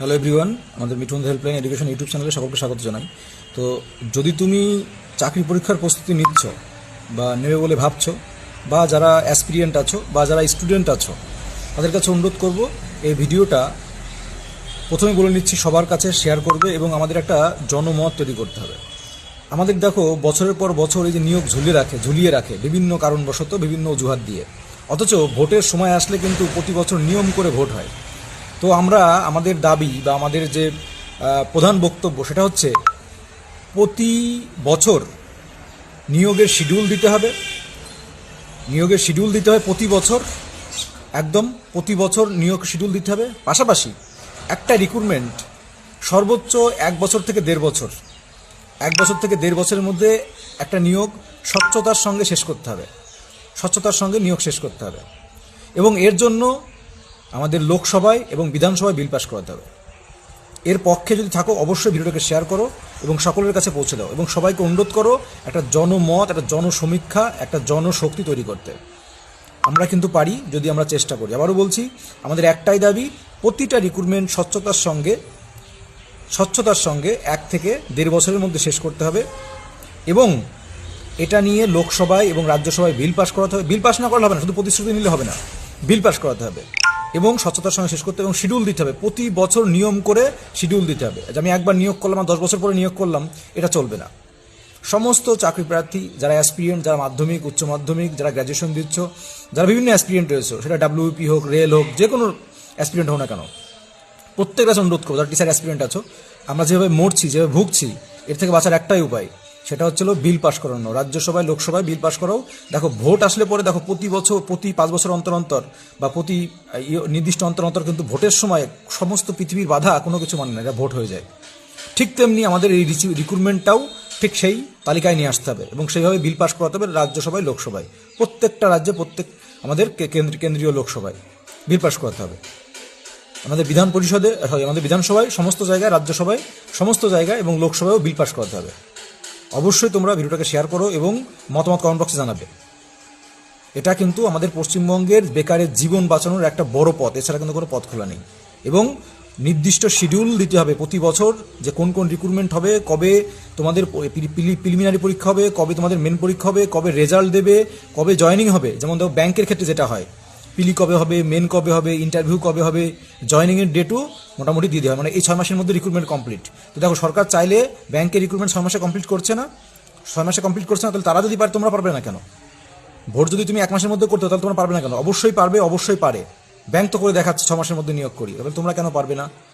Hello everyone, আমাদের Mithun helpline education YouTube চ্যানেলে সকলকে স্বাগত জানাই। তো যদি তুমি চাকরি পরীক্ষার প্রস্তুতি নিচ্ছ বা নেবে বলে ভাবছো, বা যারা অ্যাসপিরিয়েন্ট আছো বা যারা স্টুডেন্ট আছো, তাদের কাছে অনুরোধ করব এই ভিডিওটা প্রথমে বলে নিচ্ছি সবার কাছে শেয়ার করবে এবং আমাদের একটা জনমত তৈরি করতে হবে। আমাদের দেখো বছরের পর বছর এই যে নিয়োগ ঝুলিয়ে রাখে বিভিন্ন কারণবশত, বিভিন্ন অজুহাত দিয়ে, অথচ ভোটের সময় আসলে কিন্তু প্রতি বছর নিয়ম করে ভোট হয়। তো আমরা আমাদের দাবি বা আমাদের যে প্রধান বক্তব্য সেটা হচ্ছে প্রতি বছর নিয়োগের শিডিউল দিতে হবে। প্রতি বছর, একদম প্রতি বছর নিয়োগ শিডিউল দিতে হবে। পাশাপাশি একটা রিক্রুটমেন্ট সর্বোচ্চ 1 বছর থেকে 1.5 বছর, 1 বছর থেকে 1.5 বছরের মধ্যে একটা নিয়োগ স্বচ্ছতার সঙ্গে শেষ করতে হবে, স্বচ্ছতার সঙ্গে নিয়োগ শেষ করতে হবে। এবং এর জন্য আমাদের লোকসভায় এবং বিধানসভায় বিল পাস করাতে হবে। এর পক্ষে যদি থাকো অবশ্যই ভিডিওটাকে শেয়ার করো এবং সকলের কাছে পৌঁছে দাও এবং সবাইকে অনুরোধ করো একটা জনমত, একটা জনসমীক্ষা, একটা জনশক্তি তৈরি করতে। আমরা কিন্তু পারি যদি আমরা চেষ্টা করি। আবারও বলছি, আমাদের একটাই দাবি, প্রতিটা রিক্রুটমেন্ট স্বচ্ছতার সঙ্গে 1 থেকে 1.5 বছরের মধ্যে শেষ করতে হবে এবং এটা নিয়ে লোকসভায় এবং রাজ্যসভায় বিল পাস করাতে হবে। বিল পাস না করলে হবে না, শুধু প্রতিশ্রুতি নিলে হবে না, বিল পাস করাতে হবে এবং স্বচ্ছতার সঙ্গে শেষ করতে হবে এবং শিডিউল দিতে হবে। প্রতি বছর নিয়ম করে শিডিউল দিতে হবে। যে আমি একবার নিয়োগ করলাম আর 10 বছর পরে নিয়োগ করলাম, এটা চলবে না। সমস্ত চাকরি প্রার্থী, যারা অ্যাসপিরিয়েন্ট, যারা মাধ্যমিক, উচ্চ মাধ্যমিক, যারা গ্র্যাজুয়েশন দিচ্ছ, যারা বিভিন্ন অ্যাসপিরিয়েন্ট রয়েছে, সেটা ডাব্লিউপি হোক, রেল হোক, যে কোনো অ্যাসপিরিয়েন্ট হোক না কেন, প্রত্যেক কাছে অনুরোধ করবো, যারা টিচার অ্যাসপিরিয়েন্ট আছো, আমরা যেভাবে মরছি, যেভাবে ভুগছি, এর থেকে বাঁচার একটাই উপায়, সেটা হচ্ছিল বিল পাস করানো। রাজ্যসভায়, লোকসভায় বিল পাস করাও। দেখো ভোট আসলে পরে দেখো প্রতি বছর, প্রতি 5 বছর অন্তর অন্তর বা প্রতি নির্দিষ্ট অন্তর অন্তর কিন্তু ভোটের সময় সমস্ত পৃথিবীর বাধা কোনো কিছু মানে না, এটা ভোট হয়ে যায়। ঠিক তেমনি আমাদের এই রিক্রুটমেন্টটাও ঠিক সেই তালিকায় নিয়ে আসতে হবে এবং সেইভাবে বিল পাস করাতে হবে। রাজ্যসভায়, লোকসভায়, প্রত্যেকটা রাজ্যে, আমাদের কেন্দ্রীয় লোকসভায় বিল পাস করাতে হবে। আমাদের বিধান পরিষদে, আমাদের বিধানসভায় সমস্ত জায়গায়, রাজ্যসভায় সমস্ত জায়গায় এবং লোকসভায়ও বিল পাস করাতে হবে। অবশ্যই তোমরা ভিডিওটাকে শেয়ার করো এবং মতামত কমেন্ট বক্সে জানাবে। এটা কিন্তু আমাদের পশ্চিমবঙ্গের বেকারের জীবন বাঁচানোর একটা বড় পথ, এছাড়া কিন্তু কোনো পথ খোলা নেই। এবং নির্দিষ্ট শিডিউল দিতে হবে প্রতি বছর, যে কোন কোন রিক্রুটমেন্ট হবে, কবে তোমাদের প্রিলিমিনারি পরীক্ষা হবে, কবে তোমাদের মেন পরীক্ষা হবে, কবে রেজাল্ট দেবে, কবে জয়েনিং হবে। যেমন দেখো ব্যাংকের ক্ষেত্রে যেটা হয়, পিলি কবে হবে, মেন কবে হবে, ইন্টারভিউ কবে হবে, জয়েনিংয়ের ডেটও মোটামুটি দিয়ে দেওয়া হয়। মানে এই 6 মাসের মধ্যে রিক্রুটমেন্ট কমপ্লিট। তো দেখো সরকার চাইলে ব্যাংকের রিক্রুটমেন্ট 6 মাসে কমপ্লিট করছে না, তাহলে তারা যদি পারে তোমরা পারবে না কেন? ভোট যদি তুমি 1 মাসের মধ্যে করতে তাহলে তোমরা পারবে না কেন? অবশ্যই পারবে, অবশ্যই পারে। ব্যাংক তো করে দেখাচ্ছে 6 মাসের মধ্যে নিয়োগ করি, তাহলে তোমরা কেন পারবে না?